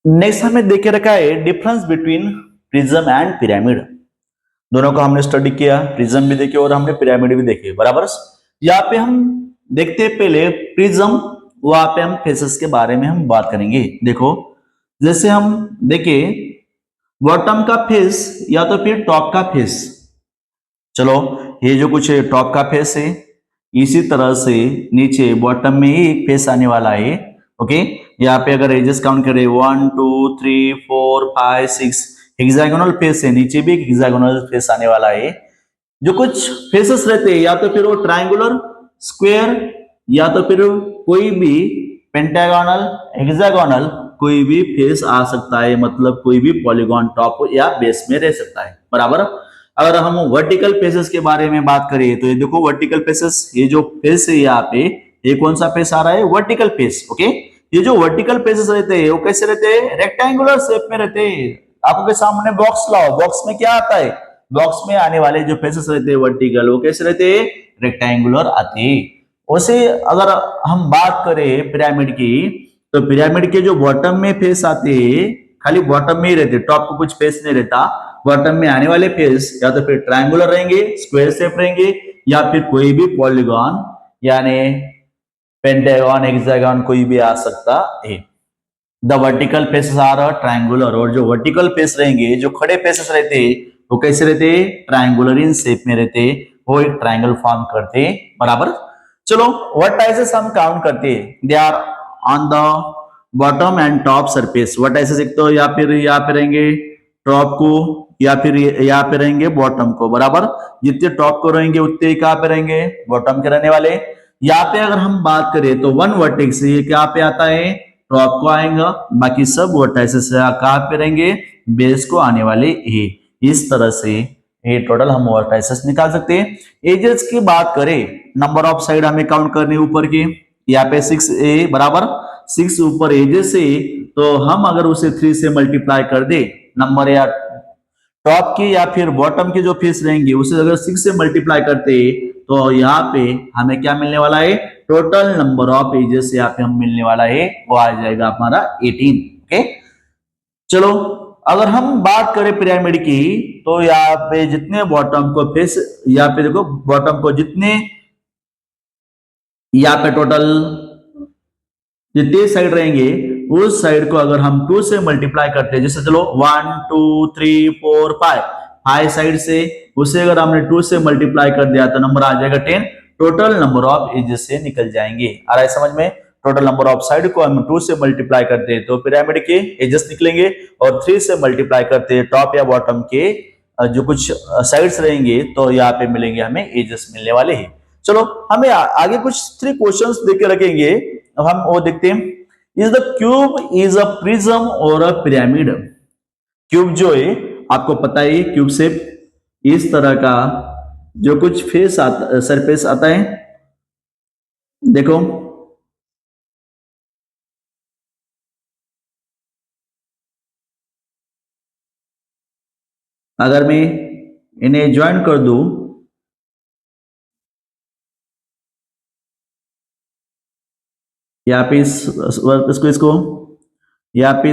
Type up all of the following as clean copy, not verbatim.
Next हमें देखे रखा है difference between prism and pyramid. दोनों को हमने स्टडी किया, प्रिज्म भी देखे और हमने पिरामिड भी देखे, बराबर। यहाँ पे हम देखते हैं पहले प्रिज्म, वहां पे हम फेसेस के बारे में हम बात करेंगे। देखो जैसे हम देखे बॉटम का फेस या तो फिर टॉप का फेस। चलो ये जो कुछ टॉप का फेस है, इसी तरह से नीचे बॉटम में ही एक फेस आने वाला है। ओके, यहाँ पे अगर एजेस काउंट करें 1 2 3 4 5 6 हेक्सागोनल फेस है, नीचे भी एक हेक्सागोनल फेस आने वाला है। जो कुछ फेसेस रहते हैं या तो फिर वो ट्रायंगुलर, स्क्वायर या तो फिर कोई भी पेंटागोनल, हेक्सागोनल, कोई भी फेस आ सकता है, मतलब कोई भी पॉलीगॉन टॉप या बेस में रह सकता है, बराबर। अगर हम वर्टिकल फेसेस के बारे में बात करें तो ये देखो वर्टिकल फेसेस, ये जो फेस है यहाँ पे, ये कौन सा फेस आ रहा है? Vertical face. ओके, ये जो वर्टिकल फेसेस रहते हैं वो कैसे रहते हैं? रेक्टेंगुलर शेप में रहते हैं। आपके सामने बॉक्स लाओ, बॉक्स में क्या आता है? बॉक्स में आने वाले जो फेसेस रहते हैं वर्टिकल, वो कैसे रहते हैं? रेक्टेंगुलर आते हैं। वैसे अगर हम बात करें पिरामिड की, तो पिरामिड के जो बॉटम में फेस आते हैं, खाली बॉटम में ही रहते, टॉप को कुछ फेस नहीं रहता। बॉटम में आने वाले फेस या तो फिर ट्रायंगुलर रहेंगे, स्क्वायर शेप रहेंगे, या फिर कोई भी पॉलीगॉन यानी पेंटागन, हेक्सागन कोई भी आ सकता है। The vertical faces are triangular, और जो वर्टिकल फेस रहेंगे, जो खड़े फेसेस रहते हैं, वो कैसे रहते हैं? ट्रायंगुलर इन शेप में रहते हैं, वो एक ट्रायंगल फॉर्म करते हैं, बराबर। चलो वर्टाइसेस हम काउंट करते हैं। They are on the bottom and top surface. Vertices एक तो या फिर यहाँ पे रहेंगे टॉप को, या फिर यहाँ पे रहेंगे बॉटम को, बराबर। जितने टॉप को रहेंगे उतने ही कहाँ पे रहेंगे? बॉटम के रहने वाले। यहाँ पे अगर हम बात करें तो वन वर्टेक्स ये क्या पे आता है? टॉप को आएगा, बाकी सब वर्टाइसेस कहाँ पे रहेंगे? बेस को आने वाले है। इस तरह से ये टोटल हम वर्टाइसेस निकाल सकते हैं। एजेस की बात करें, नंबर ऑफ साइड हमें काउंट करनी ऊपर की, यहाँ पे 6 है, बराबर। 6 ऊपर एजेस है, तो हम अगर उसे 3 से मल्टीप्लाई कर दे, नंबर या टॉप की या फिर बॉटम के जो फेस रहेंगे उसे अगर 6 से मल्टीप्लाई करते तो यहाँ पे हमें क्या मिलने वाला है? टोटल नंबर ऑफ एजेस यहाँ पे हम मिलने वाला है, वो आ जाएगा हमारा 18। ओके, चलो अगर हम बात करें पिरामिड की, तो यहाँ पे जितने बॉटम को फेस, यहाँ पे देखो बॉटम को जितने यहाँ पे टोटल जितने साइड रहेंगे, उस साइड को अगर हम 2 से मल्टीप्लाई करते हैं, जैसे चलो 1 2 3 4 5 5 साइड से, उसे अगर हमने 2 से मल्टीप्लाई कर दिया तो नंबर आ जाएगा 10। टोटल नंबर ऑफ एजेस से निकल जाएंगे। आ रहा है समझ में? टोटल नंबर ऑफ साइड को हम 2 से मल्टीप्लाई करते हैं तो पिरामिड के एजेस निकलेंगे, और 3 से मल्टीप्लाई करते हैं टॉप या बॉटम के जो कुछ साइड्स रहेंगे, तो यहाँ पे मिलेंगे, हमें एजेस मिलने वाले हैं। चलो हमें आगे कुछ 3 क्वेश्चंस देके रखेंगे, अब हम वो देखते हैं। Is the cube is a prism और अ पिरामिड? क्यूब जो है आपको पता है, क्यूब शेप इस तरह का जो कुछ फेस आता, सरफेस आता है, देखो अगर मैं इन्हें ज्वाइन कर दूं, यहाँ पे इसको यहाँ पे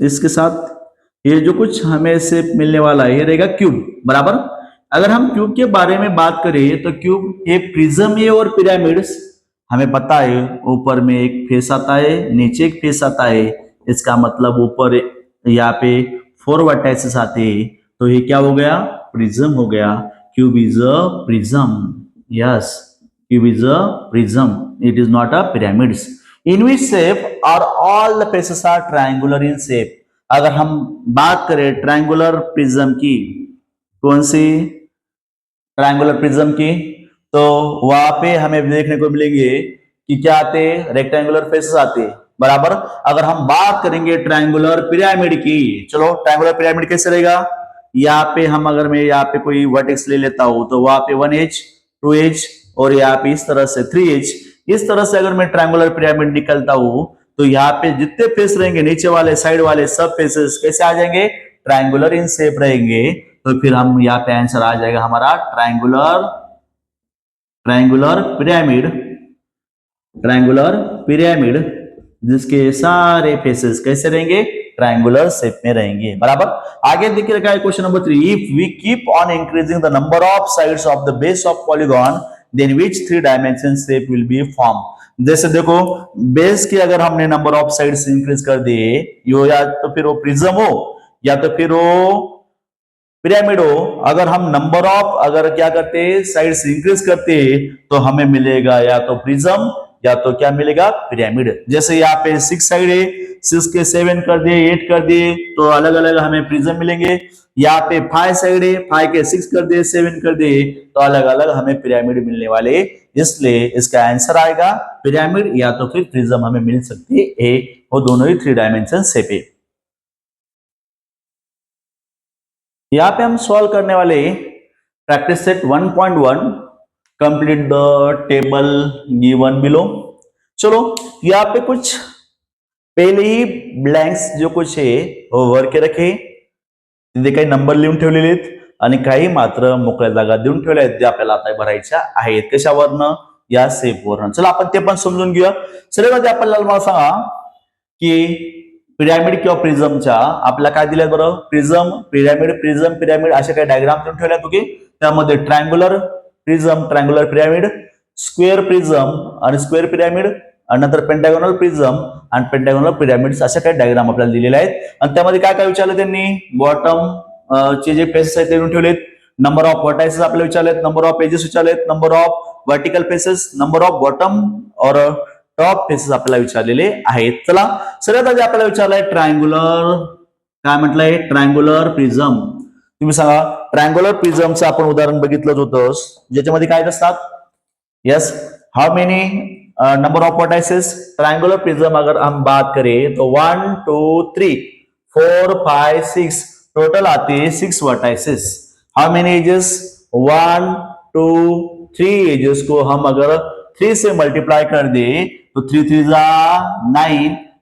इसके साथ ये जो कुछ हमें शेप मिलने वाला है, ये रहेगा क्यूब, बराबर। अगर हम क्यूब के बारे में बात करें तो क्यूब एक प्रिज्म है, और पिरामिड्स हमें पता है ऊपर में एक फेस आता है, नीचे एक फेस आता है। इसका मतलब ऊपर यहाँ पे 4 वर्टाइसेस आते हैं, तो ये क्या हो गया? प्रिज्म हो गया। Cube is a prism, yes, cube is a prism, it is not a pyramids. In which shape are all the faces are triangular in shape? अगर हम बात करें ट्रायंगुलर प्रिज्म की, कौन सी ट्रायंगुलर प्रिज्म की, तो वहां पे हमें देखने को मिलेंगे कि क्या आते हैं? रेक्टेंगुलर फेसेस आते हैं, बराबर। अगर हम बात करेंगे ट्रायंगुलर पिरामिड की, चलो ट्रायंगुलर पिरामिड कैसे रहेगा? यहाँ पे हम अगर मैं यहाँ पे कोई वर्टेक्स ले लेता हूं, तो वहां पे 1 एज 2 एज, और यहाँ पे इस तरह से 3 एज। इस तरह से अगर मैं ट्रायंगुलर पिरामिड निकलता हूं, तो यहाँ पे जितने फेस रहेंगे, नीचे वाले साइड वाले सब फेसेस कैसे आ जाएंगे? ट्रायंगुलर इन शेप रहेंगे। तो फिर हम यहाँ पे आंसर आ जाएगा हमारा triangular triangular pyramid, triangular pyramid, जिसके सारे फेसेस कैसे रहेंगे? ट्रायंगुलर शेप में रहेंगे। बराबर। आगे देखिए रखा है question number 3, if we keep on increasing the number of sides of the base of polygon then which 3 dimension shape will be form. जैसे देखो बेस की अगर हमने नंबर ऑफ साइड्स इंक्रीज कर दिए, यो या तो फिर वो प्रिज्म हो या तो फिर वो पिरामिड हो, अगर हम नंबर ऑफ अगर क्या करते हैं साइड्स इंक्रीज करते हैं तो हमें मिलेगा या तो प्रिज्म या तो क्या मिलेगा पिरामिड। जैसे यहाँ पे 6 साइड है, 6 के 7 कर दिए, 8 कर दिए तो अलग अलग हमें प्रिज्म मिलेंगे। यहाँ पे 5 साइड है, 5 के 6 कर दिए, 7 कर दिए तो अलग अलग हमें पिरामिड मिलने वाले। इसलिए इसका आंसर आएगा पिरामिड या तो फिर प्रिज्म हमें मिल सकती है। वो दोनों ही 3 डायमेंशन शेप है। यहाँ पे हम सॉल्व करने वाले practice set 1.1 complete the table given below. चलो यहाँ पे कुछ पहले ही ब्लँक्स जो कुछ है वो भर के रखे, तिथे काही नंबर लिहून ठेवलेले आहेत आणि काही मात्र मोकळ्या जागा देऊन ठेवल्या आहेत ज्या आपल्याला आता भरायच्या आहेत। कशावरनं? या शेपवरनं। चला आपण ते पण समजून घेऊया। सर्वात आपल्याला मला सांगा की पिरॅमिड किंवा प्रिझमच्या आपल्याला काय दिलं बरं? प्रिझम, पिरॅमिड, प्रिझम, पिरॅमिड असे काही डायग्राम देऊन ठेवल्यात ओके। त्यामध्ये triangular prism, triangular pyramid, square prism आणि स्क्वेअर पिरॅमिड आणि नंतर पेंटागोनल प्रिझम आणि पेंटागोनल पिरॅमिड्स अशा काही डायग्राम आपल्याला दिलेले आहेत। आणि त्यामध्ये काय काय विचारलं त्यांनी? बॉटम चे जे फेसेस आहेत ते देऊन ठेवलेत, नंबर ऑफ व्हर्टायसेस आपल्याला विचारलेत, नंबर ऑफ एजेस विचारलेत, number of vertical faces, number of bottom और टॉप फेसेस आपल्याला विचारलेले आहेत। चला सगळ्यात आधी आपल्याला विचारलंय ट्रायंग्युलर, काय म्हटलंय? Triangular prism. तुम्ही सांगा ट्रायंग्युलर प्रिझमचं आपण उदाहरण बघितलंच होतं ज्याच्यामध्ये काय असतात? Yes, how many number of vertices? Triangular prism अगर हम बात करें तो 1 2 3 4 5 6 टोटल आते हैं 6 vertices. How many edges? 1 2 3 edges को हम अगर 3 से मल्टीप्लाई कर दे तो 3 3 जा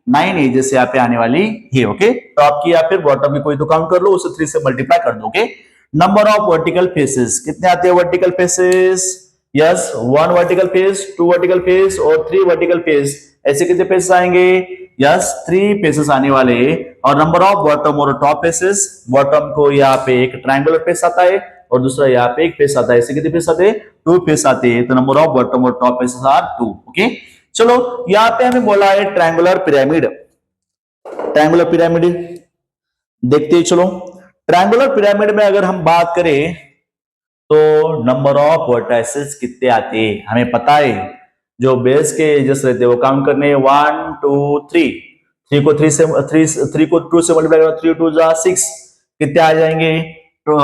9 एजेस यहाँ पे आने वाली है ओके। टॉप की या फिर बॉटम की कोई तो काउंट कर लो, उसे 3 से मल्टीप्लाई कर दो okay. Number of vertical faces कितने आते हैं? Vertical faces yes, 1 vertical face, 2 vertical face और 3 वर्टिकल फेस। ऐसे कितने फेसेस आएंगे? यस, 3 फेसेस आने वाले। और नंबर ऑफ बॉटम और टॉप फेसेस, बॉटम को यहाँ पे एक ट्रायंगुलर फेस आता है और दूसरा यहाँ पे एक फेस आता है। ऐसे कितने फेस आते हैं? 2 फेस आते हैं। तो नंबर ऑफ बॉटम और टॉप फेसेस आर 2 ओके। चलो यहाँ पे हमें बोला है ट्रायंगुलर पिरामिड। ट्रायंगुलर पिरामिड देखते ही चलो। ट्रायंगुलर पिरामिड में अगर हम बात करें तो नंबर ऑफ वर्टाइसेस कितने आते हैं हमें पता है। जो बेस के एजेस रहते हैं वो काउंट करने 1 2 3, 3 को 2 से मल्टीप्लाई करो, 3 2 जा 6 कितने आ जाएंगे? तो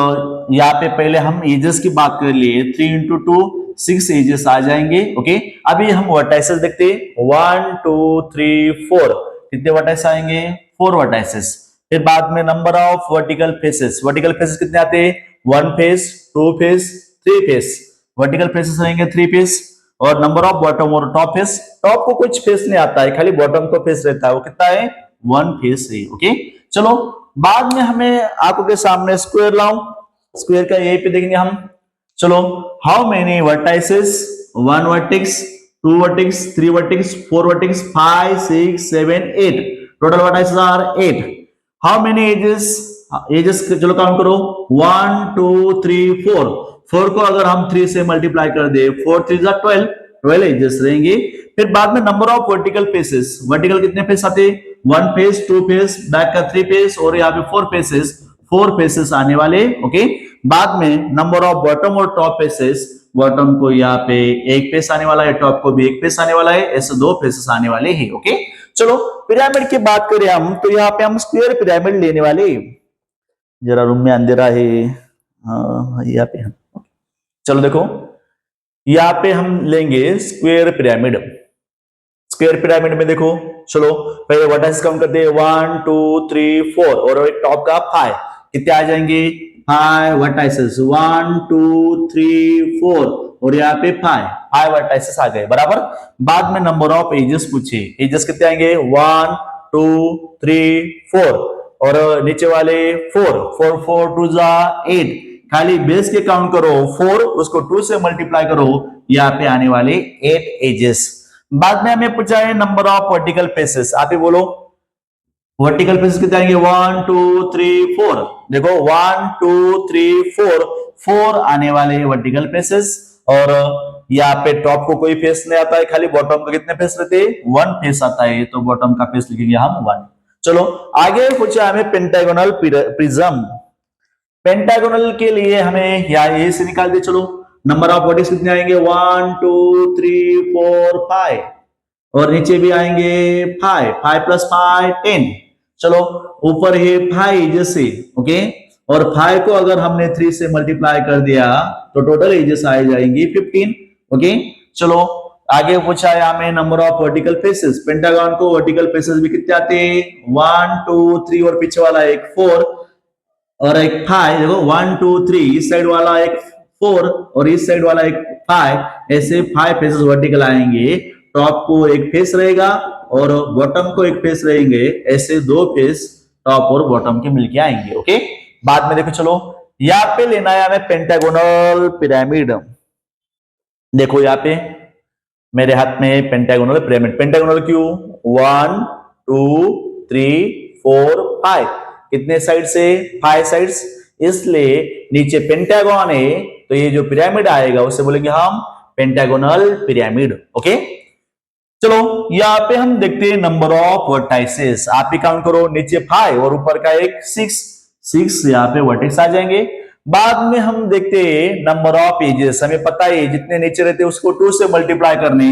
यहाँ पे पहले हम एजेस की बात कर लिए, 3 इंटू 2 6 एजेस आ जाएंगे ओके। अभी हम वर्टाइसेस देखते हैं 1 2 3 4 कितने वर्टाइस आएंगे? 4 वर्टाइसेस। फिर बाद में number of vertical faces, vertical faces कितने आते हैं? 1 face, 2 face, 3 face. Vertical faces रहेंगे 3 फेस। और नंबर ऑफ बॉटम और टॉप फेस, टॉप को कुछ फेस नहीं आता है, खाली बॉटम को फेस रहता है, वो कितना है? 1 फेस है ओके। चलो बाद में हमें आंखों के सामने स्क्वायर लाओ, स्क्वायर का यही पे देखेंगे हम। चलो how many vertices? 1 vertex, 2 vertex, 3 vertex, 4 vertex, 5 6 7 8 total vertices are 8। How many edges? Edges चलो काउंट करो 1 2 3 4। 4 को अगर हम 3 से मल्टीप्लाई कर दे 4 3 जा 12 एजेस रहेंगे। फिर बाद में number of vertical faces, vertical कितने फेस आते? 1 फेस, 2 फेस, बैक का 3 फेस और यहाँ पे 4 फेसेस आने वाले ओके। बाद में नंबर ऑफ बॉटम और टॉप फेसेस, बॉटम को यहाँ पे 1 फेस आने वाला है, टॉप को भी 1 फेस आने वाला है, ऐसे 2 फेसेस आने वाले हैं ओके। चलो पिरामिड की बात करें हम तो यहाँ पे हम स्क्वायर पिरामिड लेने वाले। जरा रूम में अंधेरा है, यहाँ पे हम चलो देखो यहाँ पे हम लेंगे स्क्वायर पिरामिड। स्क्वायर पिरामिड में देखो चलो पहले वर्टाइसेस काउंट करते हैं 1 2 3 4 और एक टॉप का 5 कितने आ जाएंगे? 5 वर्टाइसेस 1 2 3 4 और यहाँ पे 5 वर्टाइसेस आ गए बराबर। बाद में नंबर ऑफ एजेस पूछे, एजेस कितने आएंगे? 1 2 3 4 और नीचे वाले 4 4 4 2 जा 8। खाली बेस के काउंट करो 4, उसको 2 से मल्टीप्लाई करो, यहाँ पे आने वाले 8 एजेस। बाद में हमें पूछा है नंबर ऑफ वर्टिकल फेसेस। आप ही बोलो वर्टिकल फेसेस कितने आएंगे 1 2 3 4। देखो 1 2 3 4, 4 आने वाले वर्टिकल फेसेस। और यहाँ पे टॉप को कोई फेस नहीं आता है, खाली बॉटम का कितने फेस रहते हैं 1 फेस आता है, तो बॉटम का फेस लिखेंगे हम 1। चलो आगे पूछा हमें पेंटागोनल प्रिज्म। पेंटागोनल के लिए हमें यहाँ ए से निकाल दे। चलो नंबर ऑफ वर्टिक्स कितने आएंगे 1 2 3 4 5, और नीचे भी आएंगे 5, 5 + 5 10। चलो ऊपर है 5 जैसे, ओके, और 5 को अगर हमने 3 से मल्टीप्लाई कर दिया तो टोटल एजेस आ जाएंगी 15, ओके। चलो आगे पूछा है हमें number of vertical faces. Pentagon को वर्टिकल फेसेस भी कितने आते हैं 1 2 3, और पीछे वाला एक 4 और एक 5। देखो 1 2 3, इस साइड वाला एक 4 और इस साइड वाला एक 5, ऐसे 5 फेसेस वर्टिकल आएंगे। टॉप को एक फेस रहेगा और बॉटम को एक फेस रहेंगे, ऐसे दो फेस टॉप और बॉटम के मिलके आएंगे, ओके। बाद में देखो, चलो यहाँ पे लेना है हमें पेंटागोनल पिरामिड। देखो यहाँ पे मेरे हाथ में पेंटागोनल पिरामिड। पेंटागोनल क्यों 1 2 3 4 5, कितने साइड से 5 साइड्स, इसलिए नीचे पेंटागन है तो ये जो पिरामिड आएगा उसे बोलेंगे हम पेंटागोनल पिरामिड, ओके। चलो यहाँ पे हम देखते हैं नंबर ऑफ वर्टाइसेस। आप ही काउंट करो, नीचे 5 और ऊपर का एक 6 यहाँ पे वर्टेक्स आ जाएंगे। बाद में हम देखते हैं नंबर ऑफ एजेस। हमें पता है जितने नीचे रहते हैं उसको 2 से मल्टीप्लाई करने,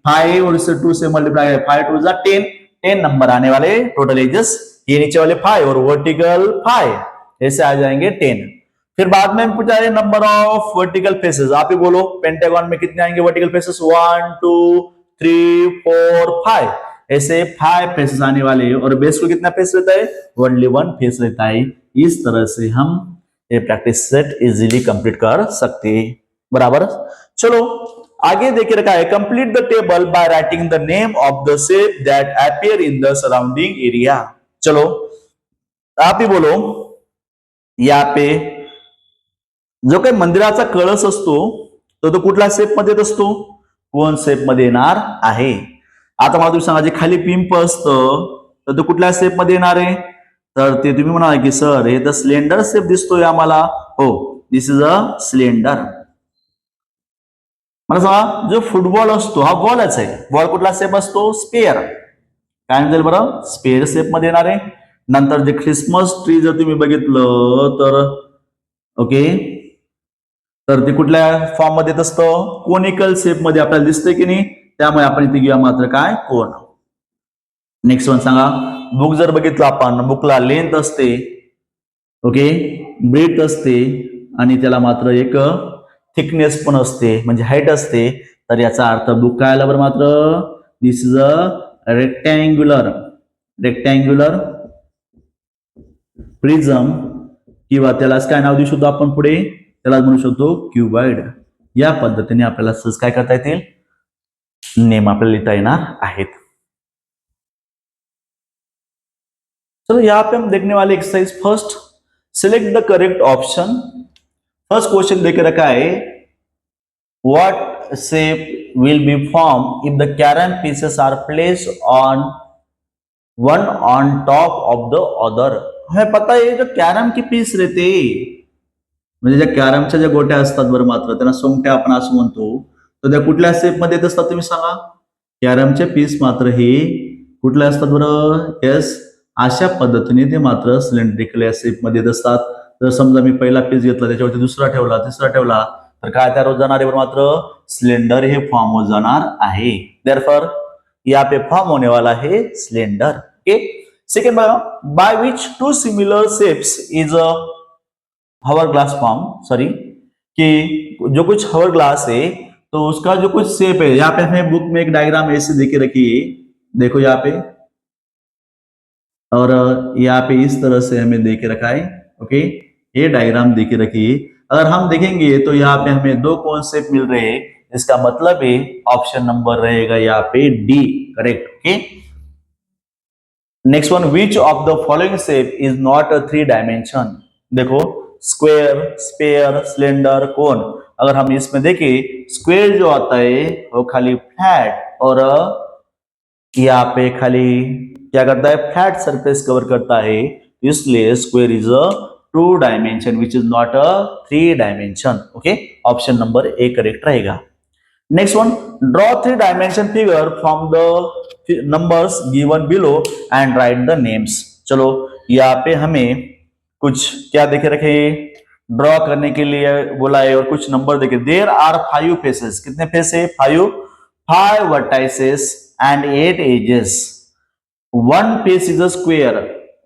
5 और इससे 2 से मल्टीप्लाई, 5 2 10, 10 नंबर आने वाले टोटल एजेस। ये नीचे वाले 5 और वर्टिकल 5, ऐसे आ जाएंगे 10। फिर बाद में पूछा है नंबर ऑफ वर्टिकल फेसेस। आप ही बोलो पेंटागन में कितने आएंगे वर्टिकल फेसेस 1 2 3 4 5, ऐसे 5 फेसेस आने वाले। और बेस को कितना फेस रहता है ओनली 1 फेस रहता है। इस तरह से हम ये प्रैक्टिस सेट इजीली कंप्लीट कर सकते हैं, बराबर। चलो आगे देखिए रखा है complete the table by writing the name of the shape that appear in the surrounding area. चलो आप ही बोलो, यहाँ पे जो काही मंदिराचा कळस असतो तो कुठल्या शेप मध्ये असतो, कोण शेप मध्ये येणार आहे। आता मला तुम्ही सांगा, जे खाली पिंप असतं तर तो कुठल्या शेप मध्ये येणार आहे, तर ते तुम्ही म्हणाल की सर हे तर सिलेंडर शेप दिसतोय आम्हाला। हो, दिस इज अ सिलेंडर। मला सांगा जो फुटबॉल असतो हा बॉलच आहे, बॉल कुठला शेप असतो स्पेअर, काय म्हणेल बरं स्पेअर शेप मध्ये येणार आहे। नंतर जे ख्रिसमस ट्री जर तुम्ही बघितलं तर ओके, तर ते कुठल्या फॉर्म मध्ये येत असतं कोनिकल शेप मध्ये आपल्याला दिसतंय की नाही, त्यामुळे आपण इथे घेऊया मात्र काय कोन। नेक्स्ट वन सांगा, बुक जर बघितलं आपण बुकला लेंथ असते, ओके, ब्रेथ असते आणि त्याला मात्र एक थिकनेस पण असते म्हणजे हाईट असते, तर याचा अर्थ बुक काय आला बरं मात्र this is a rectangular prism, किंवा त्यालाच काय नाव देऊ शकतो आपण पुढे, त्याला म्हणू शकतो क्युबाइड। या पद्धतीने आपल्याला सहज काय करता येतील नेम आपल्याला लिहिता येणार आहेत। चलो यहाँ पे हम देखने वाले exercise first, select the correct option. First question देके रखा है what shape will be form if the carrom pieces are placed on one on top of the other. हमें पता है जो कैरम की पीस रहते म्हणजे ज्या कॅरमच्या ज्या गोट्या असतात बरं मात्र त्यांना सोंगट्या आपण असं म्हणतो, तर त्या कुठल्या शेप मध्ये येत असतात तुम्ही सांगा। कॅरमचे पीस मात्र हे कुठले असतात बरं, यस अशा पद्धतीने ते मात्र सिलेंड्रिकल या शेप मध्ये येत असतात। जर समजा मी पहिला पीस घेतला त्याच्यावरती दुसरा ठेवला तिसरा ठेवला तर काय तयार होत जाणार आहे बरं मात्र सिलेंडर हे फॉर्म होत जाणार आहे। देयरफॉर यहाँ पे फॉर्म होने वाला है cylinder, okay. Second by which two similar shapes is a hourglass form, sorry कि जो कुछ हवर ग्लास है तो उसका जो कुछ शेप है, यहाँ पे हमें बुक में एक डायग्राम ऐसे देके रखी है, देखो यहाँ पे, और यहाँ पे इस तरह से हमें देके रखा है, ओके, ये डायग्राम देके रखी है। अगर हम देखेंगे तो यहाँ पे हमें दो कौन शेप मिल रहे हैं, इसका मतलब है ऑप्शन नंबर रहेगा यहाँ पे D correct, okay. Next one, which of the following shape is not a 3 dimension. देखो स्क्वायर, स्पेयर, सिलेंडर, कोन, अगर हम इसमें देखें स्क्वायर जो आता है वो खाली फ्लैट और यहाँ पे खाली क्या करता है, फ्लैट सरफेस कवर करता है, इसलिए square is a 2 dimension which is not a 3 dimension. Okay, option number A correct रहेगा। Next one, draw 3 dimension figure from the numbers given below and write the names. चलो यहाँ पे हमें कुछ क्या देखे रखे, ड्रॉ करने के लिए बोला है और कुछ नंबर देखे। देयर आर 5 फेसेस, कितने फेस है, 5 vertices and 8 edges. One face is a square,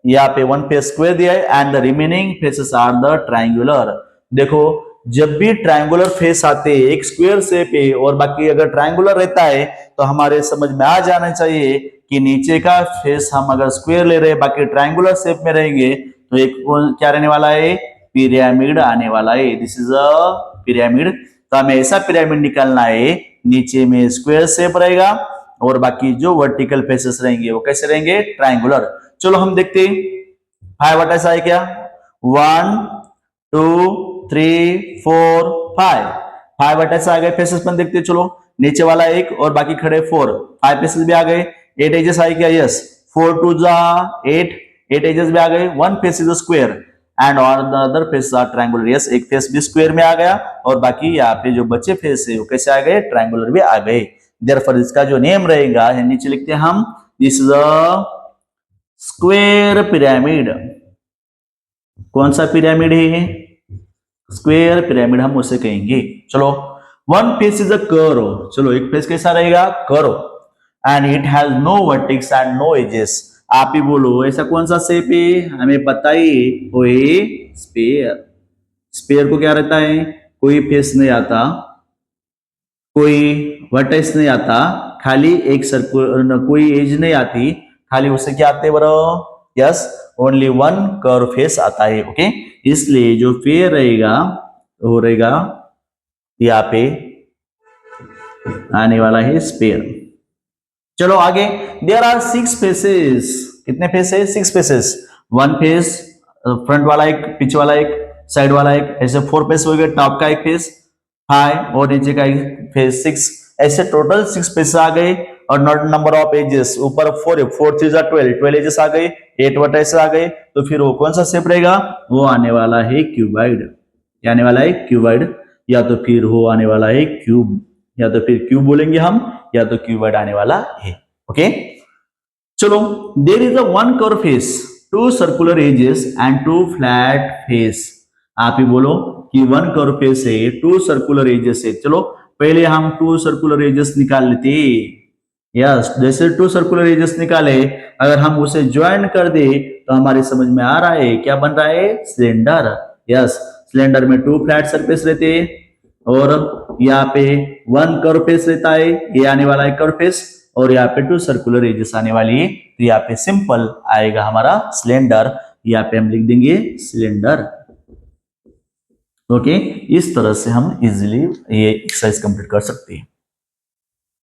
यहाँ पे वन फेस स्क्वेयर दिया है and the remaining faces are the triangular. देखो जब भी ट्रायंगुलर फेस आते हैं एक स्क्वायर शेप है और बाकी अगर ट्रायंगुलर रहता है तो हमारे समझ में आ जाना चाहिए कि नीचे का फेस हम अगर स्क्वायर ले रहे हैं बाकी ट्रायंगुलर शेप में रहेंगे तो एक क्या रहने वाला है, पिरामिड आने वाला है। This is a pyramid. तो हमें ऐसा पिरामिड निकालना है नीचे में स्क्वायर शेप रहेगा और बाकी जो वर्टिकल फेसेस रहेंगे वो कैसे रहेंगे, ट्रायंगुलर। चलो हम देखते हैं 5 वर्टेक्स आए क्या, 1 2 3 4 5 वर्टेक्स आ गए। फेसेस पर देखते हैं, चलो नीचे वाला एक और बाकी खड़े 4, 5 फेसेस भी आ गए। 8 एजेस आए क्या, यस, 4 2 जा 8 एजेस भी आ गए। One face is square and और the other face are triangular, yes, एक फेस भी स्क्वायर में आ गया और बाकी यहाँ पे जो बचे फेस है वो कैसे आ गए, ट्रायंगुलर भी आ गए। देयरफॉर इसका जो नेम रहेगा नीचे लिखते हैं हम, this is a square pyramid. कौन सा पिरामिड है, स्क्वायर पिरामिड हम उसे कहेंगे। चलो one face is a curve, चलो एक फेस कैसा रहेगा, curve, and it has no vertex and no edges. आप ही बोलो ऐसा कौन सा शेप है, हमें पता ही वो है स्फीयर। स्फीयर को क्या रहता है, कोई फेस नहीं आता, कोई वर्टेक्स नहीं आता, खाली एक सर्कुलर, कोई एज नहीं आती, खाली उससे क्या आते बरो, yes, only one curve face आता है। ओके, इसलिए जो फेयर रहेगा वो रहेगा यहाँ पे आने वाला है स्फीयर। चलो आगे, देयर आर 6 फेसेस, कितने फेस है, 6 फेसेस। वन फेस, फ्रंट वाला एक, पीछे वाला एक, साइड वाला एक, ऐसे 4 फेस हो गए। टॉप का एक फेस 5 और नीचे का एक फेस 6, ऐसे टोटल 6 फेस आ गए। और नॉट नंबर ऑफ एजेस, ऊपर 4 है, 4 3 जा 12 एजेस आ गए, 8 वर्टेक्स आ गए। तो फिर वो कौन सा शेप रहेगा, वो आने वाला है क्यूबॉइड। क्या आने वाला है, क्यूबॉइड, या तो फिर वो आने वाला है क्यूब, या तो फिर क्यूब बोलेंगे हम, या तो क्यूबॉइड आने वाला है। ओके, चलो there is a one curve face, 2 circular edges and 2 flat face. आप ही बोलो कि वन कर्व फेस है, 2 सर्कुलर एजेस है। चलो पहले हम 2 सर्कुलर एजेस निकाल लेते। यस, जैसे 2 सर्कुलर एजेस निकाले, अगर हम उसे ज्वाइन कर दे तो हमारी समझ में आ रहा है क्या बन रहा है, सिलेंडर। यस, सिलेंडर में 2 फ्लैट सरफेस रहते हैं और यहाँ पे 1 कर्व फेस रहता है, ये आने वाला है कर्व फेस, और यहाँ पे 2 सर्कुलर एजेस आने वाली है। तो यहाँ पे सिंपल आएगा हमारा सिलेंडर, यहाँ पे हम लिख देंगे सिलेंडर। ओके, इस तरह से हम इजीली ये एक्सरसाइज कंप्लीट कर सकते हैं।